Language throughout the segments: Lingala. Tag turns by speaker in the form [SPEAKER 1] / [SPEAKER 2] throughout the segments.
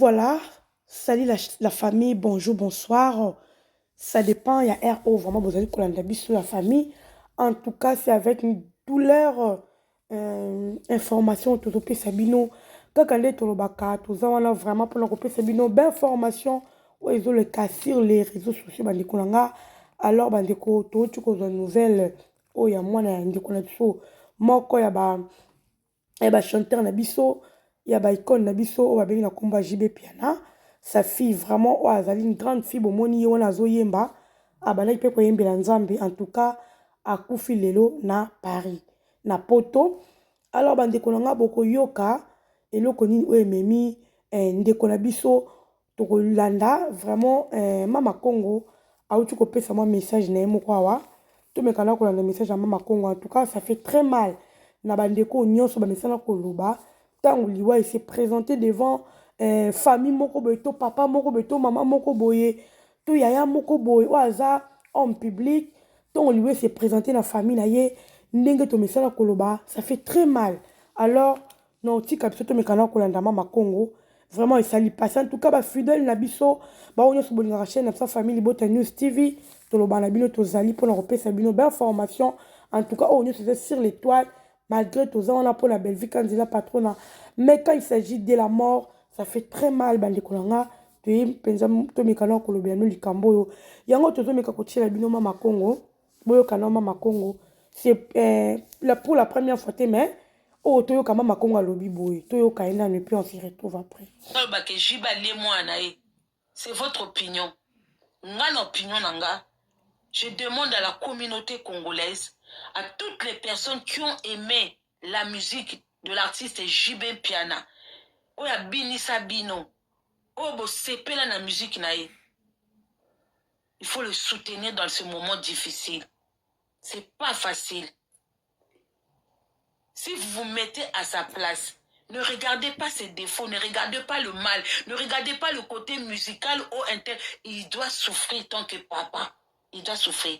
[SPEAKER 1] Voilà, salut la famille, bonjour, bonsoir. Ça dépend, il y a RO, vraiment, vous allez collaborer sur la famille. En tout cas, c'est avec une douleur, information, tout le Sabino. Quand on est au Baka, tout ça, on a vraiment pour le Sabino, ben information, où ils ont le cas sur les réseaux sociaux, ben, alors, ben, tout, tu as une nouvelle, oh, il y a moi, il y a moi, il y a chanteur na biso ya ba icône na biso o babengi na komba JB Piana sa fille vraiment o azali une grande fille bomoni ye wana azoyemba abandaki mpe koyembela nzambe en tout cas akufi lelo na Paris na poto. Alors bandeko na nga bokoyoka eloko nini oyo ememi ndeko na biso tokolanda vraiment mama Congo auti kopesa mwa message na ye moko awa tomekana kolanda message ya mama Congo. En tout cas ça fait très mal na bandeko nyonso bamesana koloba tango liwa il s'est présenté devant famille moko boye to papa moko boye to mama moko boye to yaya moko boye o aza homme public tango liwa il s'est présenté na famille na ye ndenge to mesana koloba ça fait très mal. Alors non tika biso to mekana kolanda mama Congo vraiment il s'allie passer en tout cas ba fidèle na biso ba onyo so bolinga chaîne na sa famille Libota News TV to loba na bino to zali pour na repesa bino ba information en tout cas onyo c'est sur l'étoile. Malgré tout ça, on a pour la belle vie quand il a patronat. Mais quand il s'agit de la mort, ça fait très mal. Bande kolanga, tu es pensam to mekano kolobiano likambo yo. Yango to meka ko tshela bino mama Congo, boyo kana mama Congo. C'est pour la première fois mais oh to yo kama mama Congo alobi boy. To yo kaina et puis on s'y retrouve après.
[SPEAKER 2] C'est votre opinion. Mon opinion nanga. Je demande à la communauté congolaise, à toutes les personnes qui ont aimé la musique de l'artiste JB Piana, Oya Bini Sabino, Obo Sepela la musique nae. Il faut le soutenir dans ce moment difficile. C'est pas facile. Si vous vous mettez à sa place, ne regardez pas ses défauts, ne regardez pas le mal, ne regardez pas le côté musical ou interne. Il doit souffrir tant que papa. Il doit souffrir.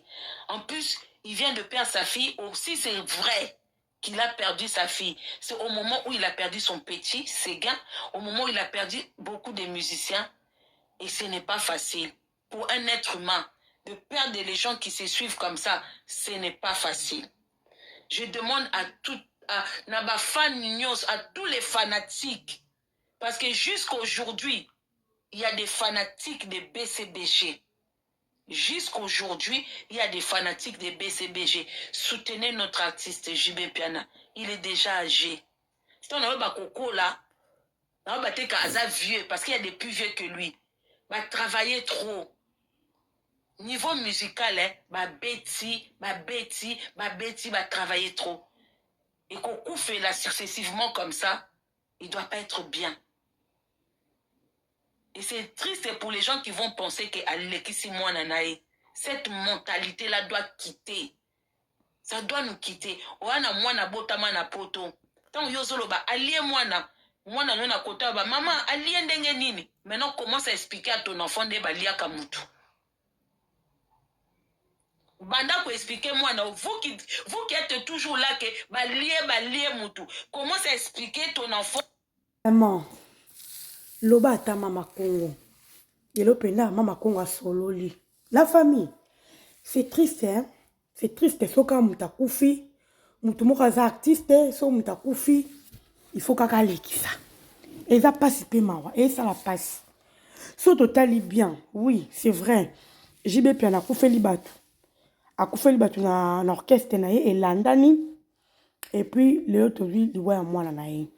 [SPEAKER 2] En plus, il vient de perdre sa fille. Aussi, c'est vrai qu'il a perdu sa fille. C'est au moment où il a perdu son petit, Séguin, au moment où il a perdu beaucoup de musiciens. Et ce n'est pas facile. Pour un être humain, de perdre les gens qui se suivent comme ça, ce n'est pas facile. Je demande à tous les fanatiques, parce que jusqu'à aujourd'hui, il y a des fanatiques de BCBG. Jusqu'aujourd'hui, il y a des fanatiques de BCBG. Soutenez notre artiste JB Piana. Il est déjà âgé. Si on a un coco là, on va vieux parce qu'il y a des plus vieux que lui. Va travailler trop. Niveau musical, va travailler trop. Et coco fait là successivement comme ça, il ne doit pas être bien. Et c'est triste pour les gens qui vont penser que cette mentalité-là doit quitter. Ça doit nous quitter. Oana mwana botama na poto. Tant yozolo ba allié mwana nona kota ba maman allié ndenge nini. Maintenant commence à expliquer à ton enfant de balia kamutu. Banda ko expliquer mwana vous qui êtes toujours là que balie mutu. Commence à expliquer ton enfant.
[SPEAKER 1] Maman loba ata mama Congo. Yelo pena mama Congo a sololi. La famille, c'est triste, hein? C'est triste. Soka mutakufi, mutumukaza artiste, so mutakufi, il faut kakale qui ça. Et ça passe peu mawa, et ça la passe. So totali bien, oui, c'est vrai. JB Piana kufe libatu. A kufe libatu na orchestre na ye et landani. Et puis le autre lui, liwa ya mwana na ye.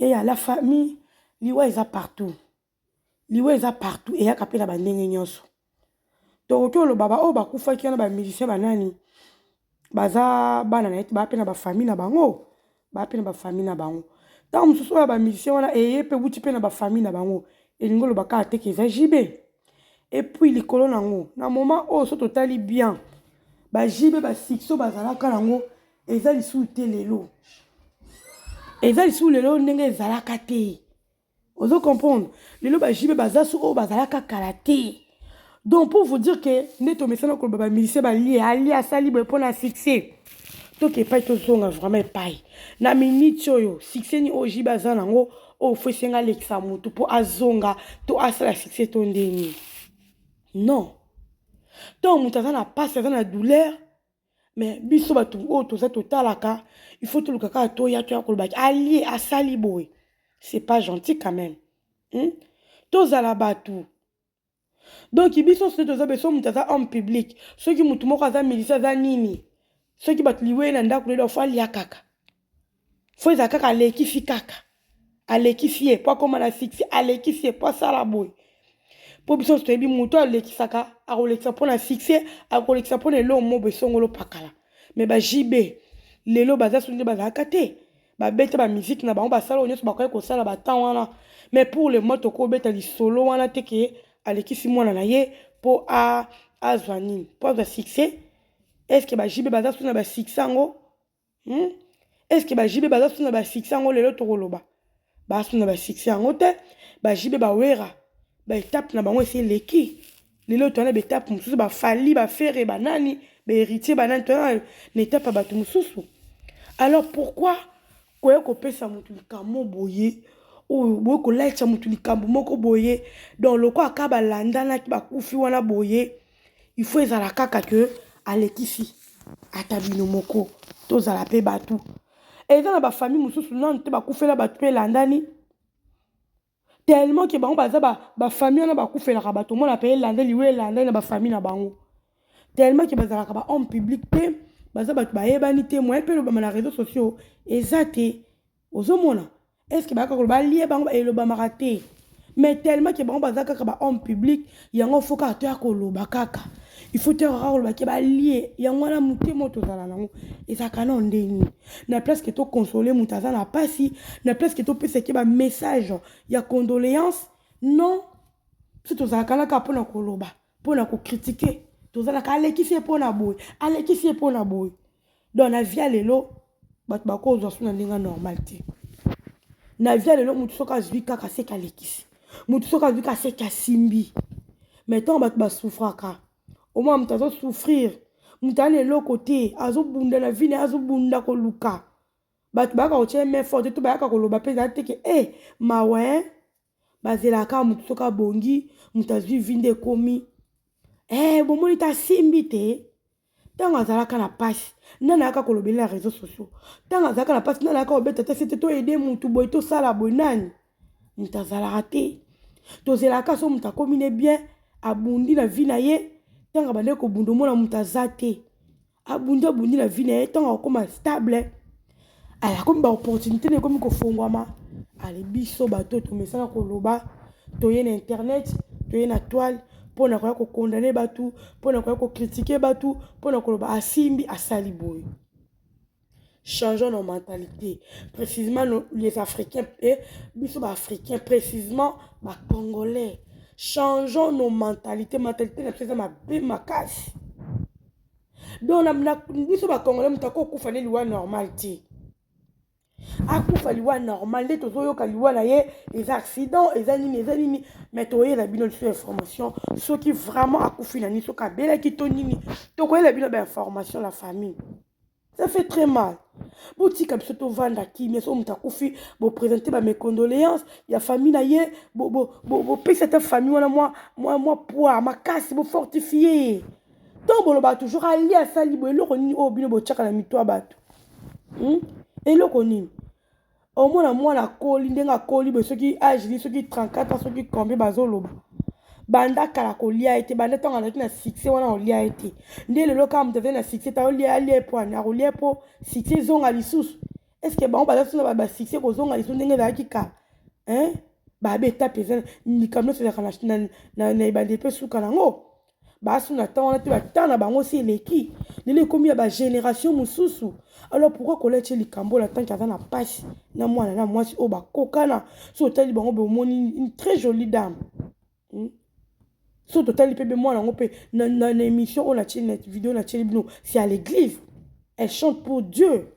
[SPEAKER 1] Et ya la famille, liwa eza partout. Liwa eza partout et ya kapela ba ndenge nyonso. Donc le baba o ba kufa ki na ba musicien banani. Baza bana na eti ba pe na ba famille na bango. Ba pe na ba famille na bango. Tant mususu ya ba musicien wana eye pe buti pe na ba famille na bango. Et ngolo baka ateke eza JB. Et puis likolo nango na moment o so totali bien. Ba JB ba sixo bazalaka nango eza lisu te lelo. Eza lisu lelo ndenge ezalaka te. Ozo comprendre. Lelo ba JB bazasu o bazalaka karaté. Donc pour vous dire que neto mesana ko baba milise ba ali asali bo pour na succès. To ke pa to zonga vraiment pas. Na minute yo succès ni oji bazana ngo oh faut senga lekisa mutu po azonga to asala succès to ndeni. Non. Donc mutu aza na passe aza na douleur mais biso batu oh toza totalaka il faut toluka kaka toya kolobaki allié asali boy. C'est pas gentil quand même. Tozala batu. Donc biso se toza beso mutu aza homme public soki mutu moko aza milisa aza nini soki batu liwe na ndako lelo fo alia kaka fo eza kaka alekisi kaka alekisi ye po akoma na succès alekisi ye po asala boy po biso toyebi mutu alekisaka akolekisa mpo na succès akolekisa mpo na elo mo besongolo pakala mais bajibe lelo baza so nde bazalaka te babeta bamusike na bango basala oyo nyonso bakoki kosala batan wana mais pour le moto kobeta lisolo wana te ke alekisi mwana na ye po azwa nini po azwa succès est-ce que bajibe baza so na basuccès yango est-ce que bajibe baza so na basuccès yango lelo tokoloba baza so na basuccès yango te bajibe bawera baétape na bango esi eleki lelo toana baétape mosusu bafali bafere banani baheritier banani toana na étape ya bato mosusu. Alors pourquoi koya kopesa motu likambo boye oyo boye kolaitisa motu likambo moko boye donc loko aka balandanaki bakufi wana boye il faut ezala kaka ke alekisi ata bino moko tozala mpe batu eza na bafamille mosusu nanu te bakufela bato mpe elandani tellement ke bango baza bafamille wana bakufelaka bato mona mpe elanda liwe elandani na bafamille na bango tellement ke bazalaka bahomme public te baza bato bayebani te moye mpe elobama na réseaux sociaux eza te ozomona est-ce que bayaka koloba lie bango elobamaka te mais tellement ke bango baza kaka bahomme public yango fo kaka toya koloba kaka il faut te kaka koloba ke balie yango wana motema tozala nango ezalaka na ndeni na place ke tokonsole moto aza na pasi na place ke topesaki bamessage ya condoléance non so tozalaka naka mpona koloba mpona kokritike tozalaka alekisi ye mpona boye alekisi ye mpona boye donc na via lelo bato bakozwa so na ndenge normal te na via lelo motu soki azwi kaka seki alekisi motu soki azwi kaka seki asimbi mais ntango bato basouffraka au moins moto azosouffrir moto ana eloko te azobunda na vi na ye azobunda koluka bato bayaka kotia main forte to bayaka koloba mpe ezala te ke mawe bazelaka motu soki abongi moto azwi vi nde ekomi bomoni ta simbi te ntango azalaka na pasi nani ayaka kolobela na réseaux sociaux ntango azalaka na pasi nani ayaka kobeta te sete toyede motu boye tosala boye nani moto azalaka te tozelaka so moto akomi ne bien abundi na vi na ye ntango abandeki kobunda omona moto aza te abundi na vi na ye ntango akokoma stable akomi baopportunité na ekomi kofongwama ale biso bato tomesana koloba toye na internet toye na toile mpona koya kokondane batu mpona koya kokritike batu mpona koloba asimbi asali boye. Changeons nos mentalités, précisément les Africains et biso ba Africains, précisément ba Congolais. Changeons nos mentalités, mentalité na pesa ma be makasi. Donc na biso ba Congolais mutako kufane liwa normal ti. Akufa liwa normal nde tozoyoka liwa na ye les accidents ezanini mais toyela bino sur information soki vraiment akufi na ni soka bela ki to nini tokoyela bino ba information la famille. Ça fait très mal. Bouti comme ça to vanda ki mais so mutakufi bo présenter ba mes condoléances ya famille na ye bo pe cette famille wana moi poa makasi bo fortifier. Donc bon ba toujours ali à sali bo eloko nini o bino bo tchaka na mito abatu. Eloko nini au moins mwana koli ndenga koli be soki âge ni soki 34 ans soki combien bazoloba banda kala kolia ete banda tonga na succès wana olia ete nde lelo kama mtave na succès ta olia ali po na olia po succès zonga lisusu est-ce que bango baza sona ba succès ko zonga lisusu ndenge za kika ba beta pesa ni kamno se na ibande pe suka nango ba suna tonga te ba tana bango si leki lele komi ya ba génération mususu. Alors pourquoi koleche likambo la tant qu'avant na passe na moi si oba kokana so tali bango be moni une très jolie dame so tali pe be moi nango pe na émission on a chaîne vidéo na chaîne bino c'est à l'église elle chante pour Dieu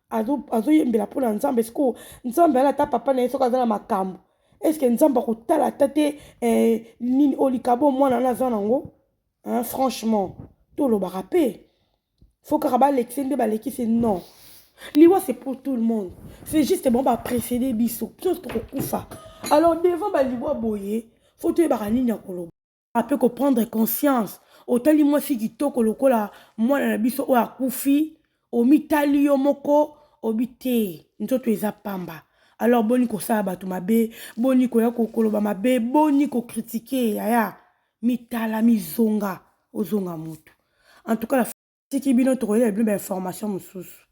[SPEAKER 1] azo yembela pour nzambe est-ce que nzambe ala ta papa na soka za makambo est-ce que nzambe ko tala tate nini olikabo moi na za nango franchement to lo barapé faut que ba l'exende ba lekisi non Liwa, c'est pour tout le monde. C'est juste bon, bah, précéder biso. Alors, devant, bah, liwa, boye, faut te barani nyakolo. Après, qu'on prendre conscience. Otali, moi, si qui toko, lokola, moi, na biso, o akufi, o mitali yo moko, o bite, ntoto eza pamba. Alors, boni ko sa bato mabe, boni ko ya kokoloba mabe, boni ko critiquer, yaya, mitala, mizonga, ozonga mutu. En tout cas, la fille qui bino, tu connais les informations, moussous.